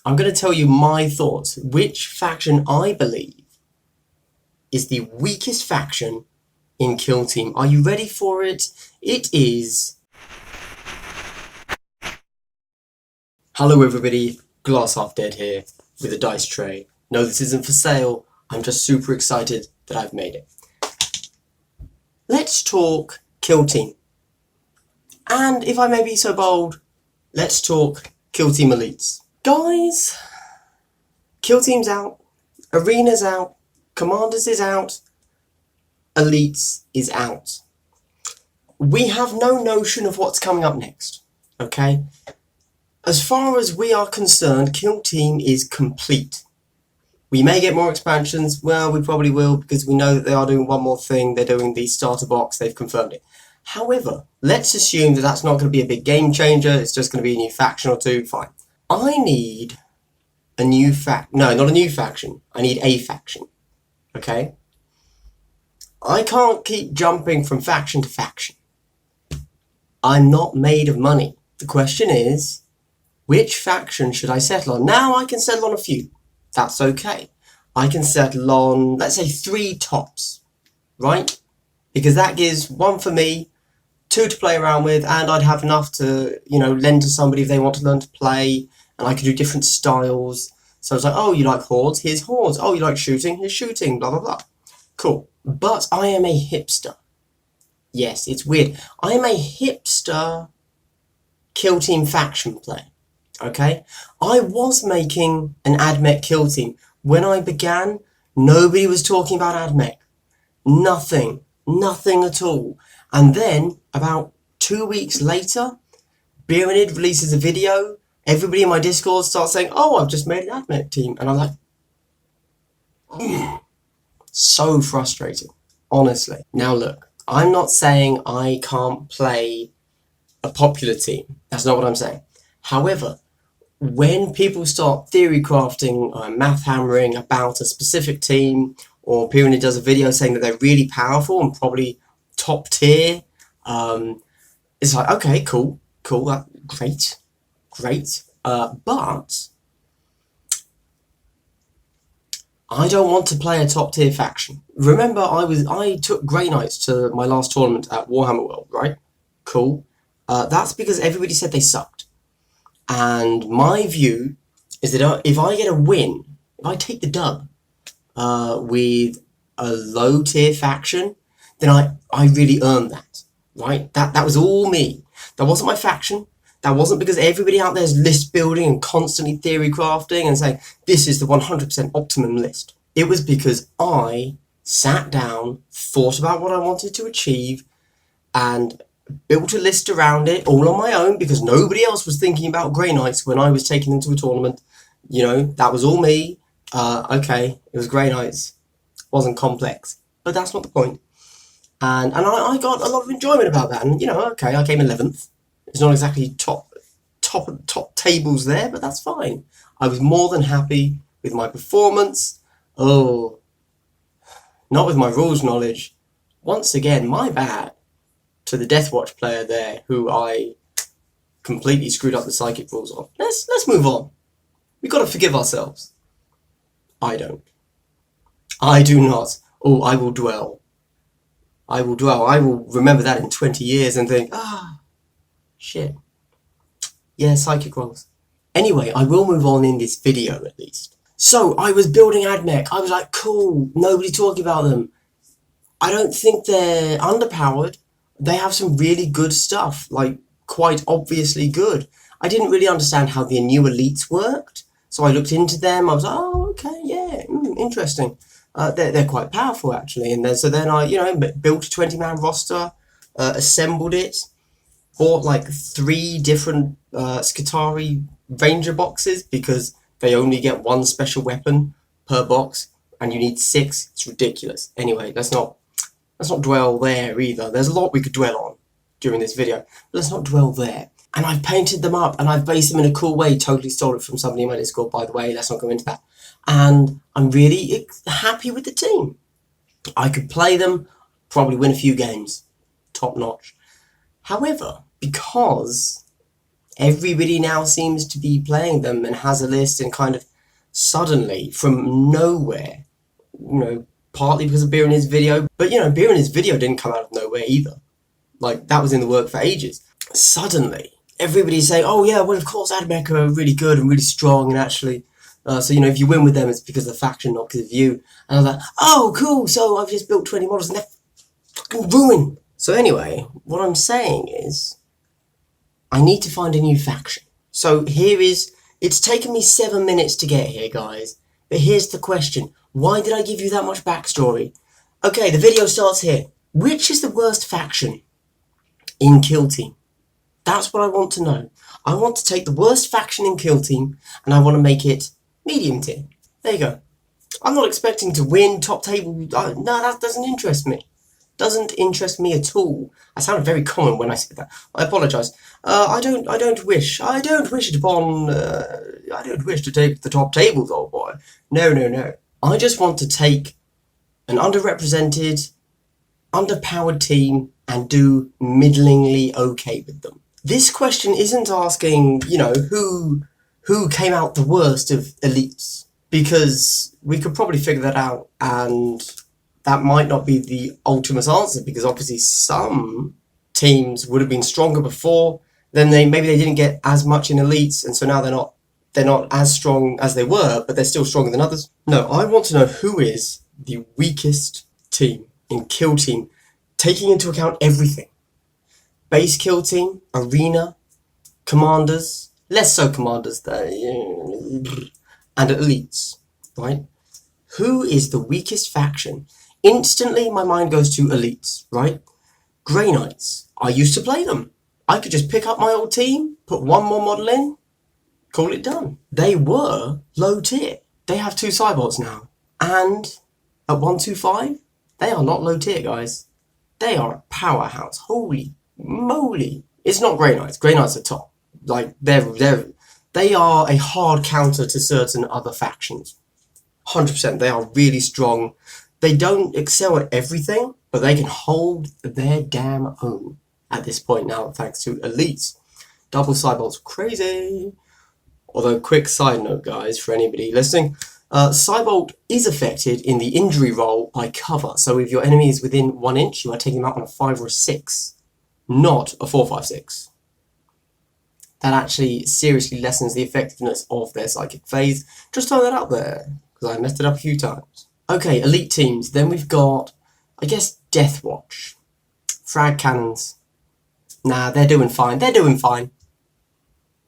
I'm going to tell you my thoughts, which faction I believe is the weakest faction in Kill Team. Are you ready for it? It is... Hello everybody, Glass Half Dead here with a dice tray. No, this isn't for sale. I'm just super excited that I've made it. Let's talk Kill Team. And if I may be so bold, let's talk Kill Team Elites. Guys, Kill Team's out, Arena's out, Commanders is out, Elites is out. We have no notion of what's coming up next, okay? As far as we are concerned, Kill Team is complete. We may get more expansions. Well, we probably will, because we know that they are doing one more thing. They're doing the starter box. They've confirmed it. However, let's assume that that's not going to be a big game changer. It's just going to be a new faction or two. Fine. I need a new No, not a new faction. I need a faction. Okay? I can't keep jumping from faction to faction. I'm not made of money. The question is, which faction should I settle on? Now I can settle on a few. That's okay. I can settle on, let's say, 3 tops, right? Because that gives 1 for me, 2 to play around with, and I'd have enough to, lend to somebody if they want to learn to play, and I could do different styles. So it's like, oh, you like hordes? Here's hordes. Oh, you like shooting? Here's shooting, blah, blah, blah. Cool. But I am a hipster. Yes, it's weird. I am a hipster Kill Team faction player. Okay, I was making an AdMech Kill Team. When I began, nobody was talking about AdMech. Nothing at all. And then, about 2 weeks later, Beerenid releases a video. Everybody in my Discord starts saying, oh, I've just made an AdMech team. And I'm like, so frustrating, honestly. Now look, I'm not saying I can't play a popular team. That's not what I'm saying. However, when people start theory crafting, math hammering about a specific team, or Beerenid does a video saying that they're really powerful and probably top tier, it's like, okay, cool, great. But I don't want to play a top tier faction. Remember, I took Grey Knights to my last tournament at Warhammer World, right? Cool. That's because everybody said they sucked. And my view is that if I get a win, if I take the dub with a low tier faction, then I really earned that, right? That was all me. That wasn't my faction. That wasn't because everybody out there is list building and constantly theory crafting and saying, this is the 100% optimum list. It was because I sat down, thought about what I wanted to achieve, and built a list around it all on my own, because nobody else was thinking about Grey Knights when I was taking them to a tournament. That was all me. Okay, it was Grey Knights. Wasn't complex, but that's not the point. And I got a lot of enjoyment about that. And okay, I came 11th. It's not exactly top tables there, but that's fine. I was more than happy with my performance. Oh, not with my rules knowledge. Once again, my bad. To the Deathwatch player there, who I completely screwed up the psychic rules on. Let's move on. We've got to forgive ourselves. I don't. I do not. Oh, I will dwell. I will remember that in 20 years and think, shit. Yeah, psychic rolls. Anyway, I will move on in this video at least. So, I was building AdMech. I was like, cool, nobody talking about them. I don't think they're underpowered. They have some really good stuff, like quite obviously good. I didn't really understand how the new elites worked, so I looked into them. I was like, oh, okay, yeah, interesting. They're quite powerful actually, and so then I built a 20-man roster, assembled it, bought like 3 different Skitarii Ranger boxes because they only get 1 special weapon per box, and you need 6. It's ridiculous. Anyway, let's not dwell there either. There's a lot we could dwell on during this video, but let's not dwell there. And I've painted them up, and I've based them in a cool way. Totally stole it from somebody in my Discord, by the way. Let's not go into that. And I'm really happy with the team. I could play them, probably win a few games. Top notch. However, because Everybody now seems to be playing them and has a list, and kind of suddenly, from nowhere, partly because of Beer in his video, but Beer in his video didn't come out of nowhere either. Like, that was in the work for ages. Suddenly, everybody's saying, oh yeah, well of course Admech are really good and really strong, and actually, so if you win with them, it's because of the faction, not because of you. And I was like, oh cool, so I've just built 20 models and they're fucking ruined. So anyway, what I'm saying is, I need to find a new faction. So it's taken me 7 minutes to get here, guys. But here's the question. Why did I give you that much backstory? Okay, the video starts here. Which is the worst faction in Kill Team? That's what I want to know. I want to take the worst faction in Kill Team and I want to make it medium tier. There you go. I'm not expecting to win top table. No, that doesn't interest me. Doesn't interest me at all. I sounded very common when I said that. I apologise. I don't wish to take the top tables, old boy. No. I just want to take an underrepresented, underpowered team and do middlingly okay with them. This question isn't asking, who came out the worst of elites, because we could probably figure that out, and that might not be the ultimate answer, because obviously some teams would have been stronger before, then maybe they didn't get as much in elites, and so now they're not as strong as they were, but they're still stronger than others. No, I want to know who is the weakest team in Kill Team, taking into account everything. Base Kill Team, Arena, Commanders, less so Commanders though, and elites, right? Who is the weakest faction? Instantly, my mind goes to elites, right? Grey Knights. I used to play them. I could just pick up my old team, put one more model in, call it done. They were low tier. They have 2 Cybots now. And at 125, they are not low tier, guys. They are a powerhouse. Holy moly. It's not Grey Knights. Grey Knights are top. Like, they are a hard counter to certain other factions. 100%. They are really strong. They don't excel at everything, but they can hold their damn own at this point now, thanks to elites. Double Cybolts, crazy. Although, quick side note, guys, for anybody listening, Cybolt is affected in the injury roll by cover. So if your enemy is within 1 inch, you are taking them out on a 5 or a 6, not a 4, 5, 6. That actually seriously lessens the effectiveness of their psychic phase. Just throw that out there, because I messed it up a few times. Okay, elite teams. Then we've got, I guess, Deathwatch. Frag cannons. Nah, they're doing fine. They're doing fine.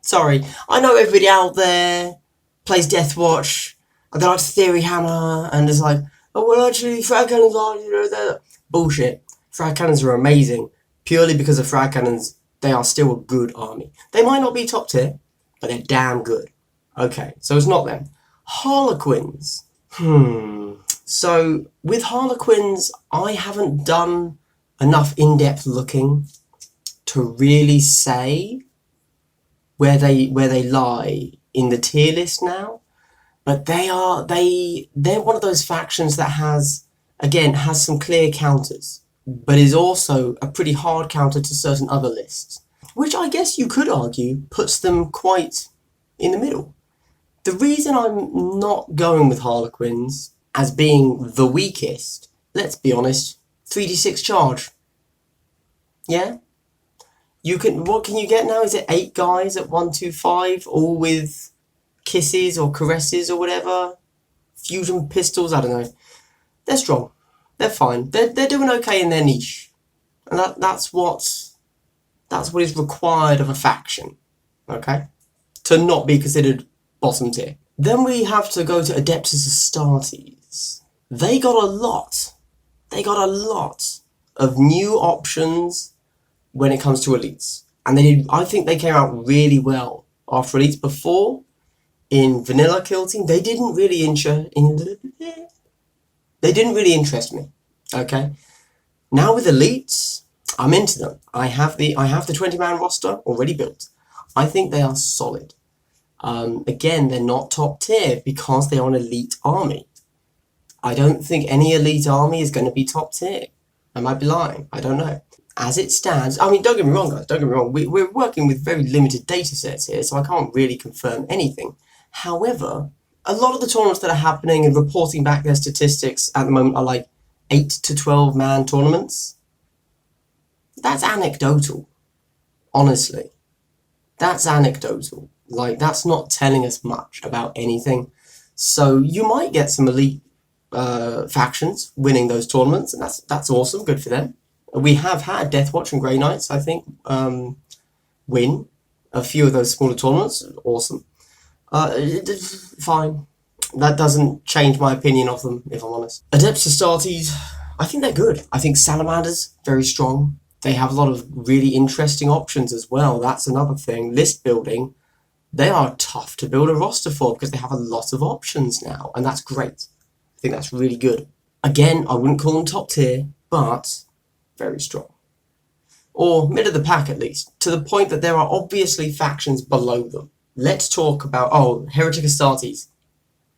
Sorry. I know everybody out there plays Deathwatch. They like Theory Hammer. And it's like, oh, well, actually, frag cannons are, they're... Bullshit. Frag cannons are amazing. Purely because of frag cannons, they are still a good army. They might not be top tier, but they're damn good. Okay, so it's not them. Harlequins. So, with Harlequins, I haven't done enough in-depth looking to really say where they lie in the tier list now. But they're one of those factions that has some clear counters, but is also a pretty hard counter to certain other lists, which I guess you could argue puts them quite in the middle. The reason I'm not going with Harlequins as being the weakest, let's be honest, 3d6 charge. Yeah? What can you get now? Is it 8 guys at 125, all with kisses or caresses or whatever? Fusion pistols, I don't know. They're strong. They're fine. They're doing okay in their niche. And that's what is required of a faction. Okay? To not be considered bottom tier. Then we have to go to Adeptus Astartes. They got a lot of new options when it comes to elites. And I think they came out really well after elites. Before, in vanilla Kill Team, they didn't really interest me. Okay? Now with elites, I'm into them. I have the 20-man roster already built. I think they are solid. Again, they're not top tier because they are an elite army. I don't think any elite army is going to be top tier. I might be lying. I don't know. as it stands, I mean, don't get me wrong, guys, don't get me wrong, we're working with very limited data sets here, so I can't really confirm anything. However, a lot of the tournaments that are happening and reporting back their statistics at the moment are like 8 to 12 man tournaments. That's anecdotal, honestly. That's anecdotal. Like, that's not telling us much about anything. So you might get some elite factions winning those tournaments, and that's awesome, good for them. We have had Deathwatch and Grey Knights, I think, win a few of those smaller tournaments. Awesome. Fine. That doesn't change my opinion of them, if I'm honest. Adepts Astartes, I think they're good. I think Salamanders, very strong. They have a lot of really interesting options as well. That's another thing. List building, they are tough to build a roster for because they have a lot of options now, and that's great. I think that's really good. Again, I wouldn't call them top tier, but very strong. Or mid of the pack at least, to the point that there are obviously factions below them. Let's talk about, Heretic Astartes.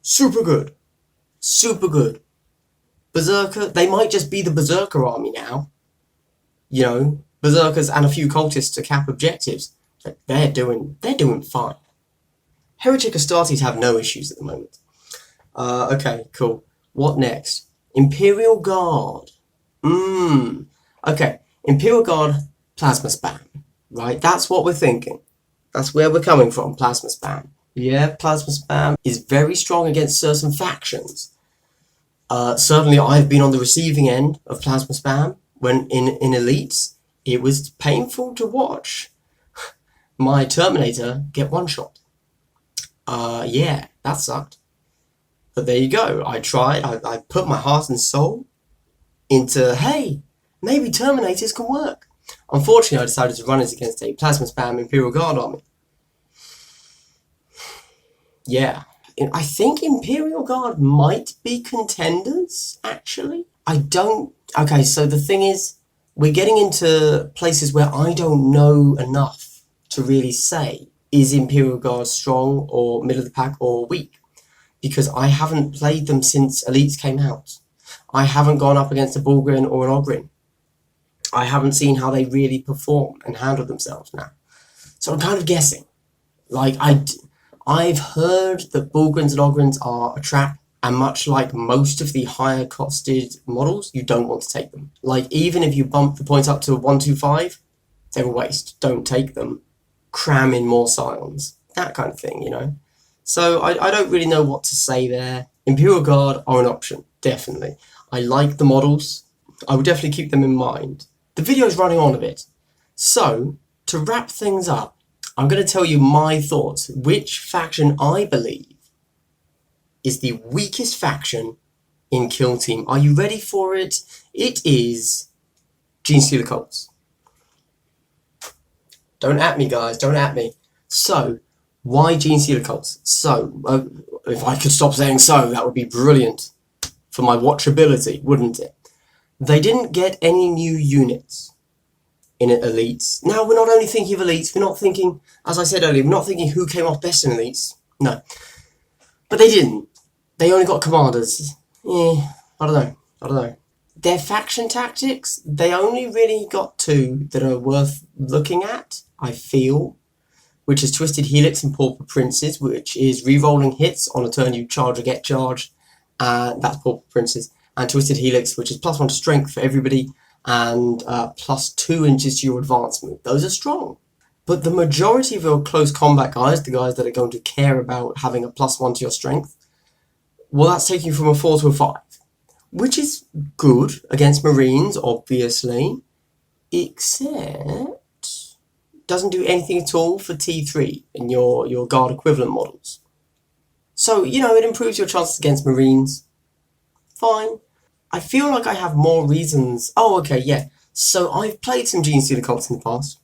Super good. Super good. Berserker, they might just be the Berserker army now. You know, Berserkers and a few cultists to cap objectives. But they're doing fine. Heretic Astartes have no issues at the moment. Okay, cool. What next? Imperial Guard. Okay, Imperial Guard, Plasma Spam. Right, that's what we're thinking. That's where we're coming from, Plasma Spam. Yeah, Plasma Spam is very strong against certain factions. Certainly I've been on the receiving end of Plasma Spam when in Elites. It was painful to watch my Terminator get one-shot. Yeah, that sucked. But there you go. I tried. I put my heart and soul into, hey, maybe Terminators can work. Unfortunately, I decided to run it against a Plasma Spam Imperial Guard army. Yeah. I think Imperial Guard might be contenders, actually. Okay, so the thing is, we're getting into places where I don't know enough to really say, is Imperial Guard strong or middle of the pack or weak? Because I haven't played them since Elites came out. I haven't gone up against a Bulgrin or an Ogryn. I haven't seen how they really perform and handle themselves now. So I'm kind of guessing. Like, I've heard that Bulgrins and Ogrins are a trap, and much like most of the higher costed models, you don't want to take them. Like, even if you bump the points up to 125, they're a waste. Don't take them. Cram in more Scions. That kind of thing, you know? So I don't really know what to say there. Imperial Guard are an option, definitely. I like the models. I would definitely keep them in mind. The video's running on a bit. So, to wrap things up, I'm going to tell you my thoughts. Which faction I believe is the weakest faction in Kill Team. Are you ready for it? It is Genestealer Cults. Don't at me, guys. Don't at me. So, why Genestealer Cults? So, if I could stop saying so, that would be brilliant for my watchability, wouldn't it? They didn't get any new units in Elites. Now, we're not only thinking of Elites, we're not thinking, as I said earlier, we're not thinking who came off best in Elites. No. But they didn't. They only got Commanders. I don't know. Their faction tactics, they only really got two that are worth looking at, I feel, which is Twisted Helix and Pauper Princes, which is re-rolling hits on a turn you charge or get charged. That's Pauper Princes. And Twisted Helix, which is +1 to strength for everybody, and +2 inches to your advance move. Those are strong. But the majority of your close combat guys, the guys that are going to care about having a +1 to your strength, well, that's taking you from a 4 to a 5. Which is good against Marines, obviously, except doesn't do anything at all for T3 in your guard equivalent models. So, you know, it improves your chances against Marines. Fine. I feel like I have more reasons. Oh, okay, yeah. So I've played some Genestealer Cults in the past.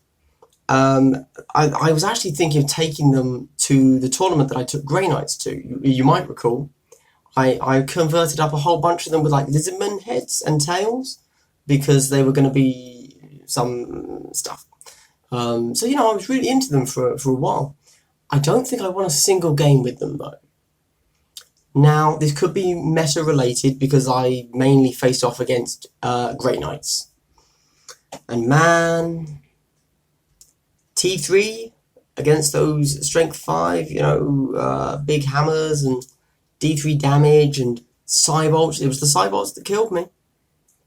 I was actually thinking of taking them to the tournament that I took Grey Knights to. You might recall. I converted up a whole bunch of them with like lizardman heads and tails because they were going to be some stuff. So, you know, I was really into them for a while. I don't think I won a single game with them, though. Now, this could be meta-related because I mainly faced off against Grey Knights. And man, T3 against those strength 5, big hammers and D3 damage and Cybolts. It was the Cybolts that killed me.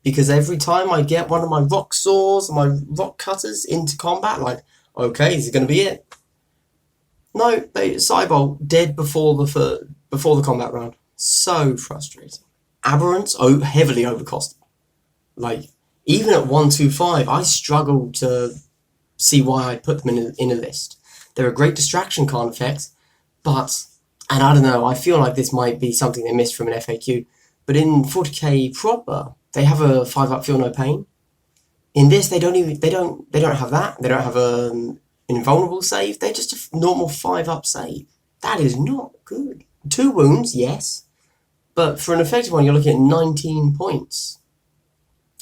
Because every time I get one of my rock saws and my rock cutters into combat, like, okay, is it going to be it? No, Cybolt dead before the combat round. So frustrating. Aberrants heavily overcosted. Like, even at 125, I struggled to see why I put them in a list. They're a great distraction card effect, but, and I don't know, I feel like this might be something they missed from an FAQ, but in 40k proper, they have a 5-up Feel No Pain. In this, they don't have that. They don't have an invulnerable save. They're just a normal 5-up save. That is not good. 2 wounds, yes, but for an effective one, you're looking at 19 points.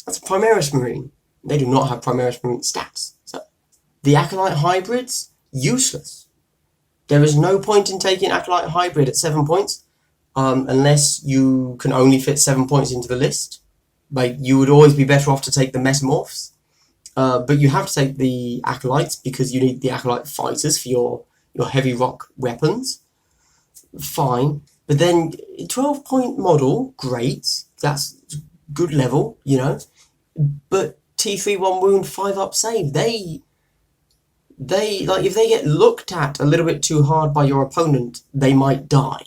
That's a Primaris Marine. They do not have Primaris Marine stats. So the Acolyte hybrids, useless. There is no point in taking Acolyte hybrid at 7 points, unless you can only fit 7 points into the list. Like, you would always be better off to take the Mesomorphs, but you have to take the Acolytes because you need the Acolyte fighters for your heavy rock weapons. Fine, but then 12-point model, great. That's good level, But T3 1 wound 5-up save. They like, if they get looked at a little bit too hard by your opponent, they might die.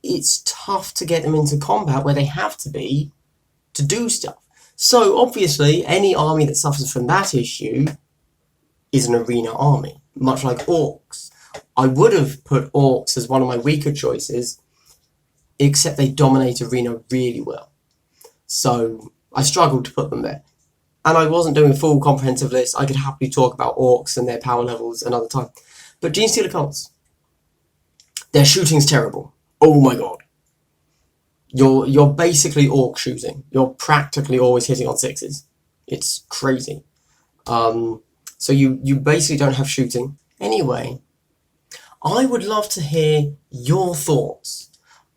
It's tough to get them into combat where they have to be to do stuff. So obviously, any army that suffers from that issue is an arena army, much like orcs. I would have put orcs as one of my weaker choices, except they dominate arena really well. So I struggled to put them there. And I wasn't doing a full comprehensive list. I could happily talk about orcs and their power levels another time. But Genestealer cults, their shooting's terrible. Oh my god. You're basically orc shooting. You're practically always hitting on 6s. It's crazy. So you basically don't have shooting. Anyway, I would love to hear your thoughts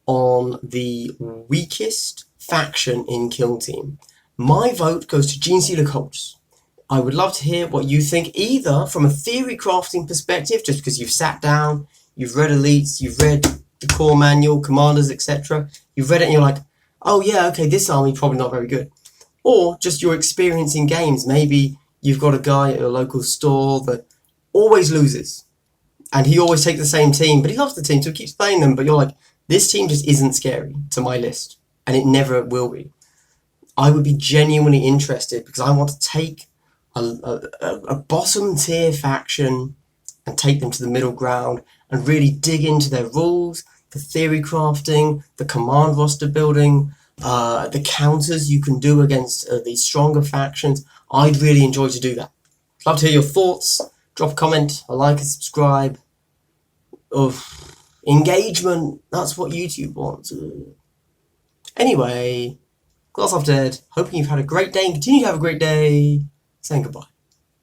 on the weakest faction in Kill Team. My vote goes to Genestealer cults. I would love to hear what you think, either from a theory crafting perspective, just because you've sat down, you've read elites, you've read the core manual, commanders, etc. You've read it and you're like, oh yeah, okay, this army probably not very good. Or just your experience in games. Maybe you've got a guy at a local store that always loses, and he always takes the same team, but he loves the team, so he keeps playing them, but you're like, this team just isn't scary to my list, and it never will be. I would be genuinely interested, because I want to take a bottom tier faction and take them to the middle ground and really dig into their rules, the theory crafting, the command roster building, the counters you can do against these stronger factions. I'd really enjoy to do that. Love to hear your thoughts. Drop a comment, a like, and subscribe. Of engagement, that's what YouTube wants. Anyway, Glass Half Dead, hoping you've had a great day and continue to have a great day. Saying goodbye.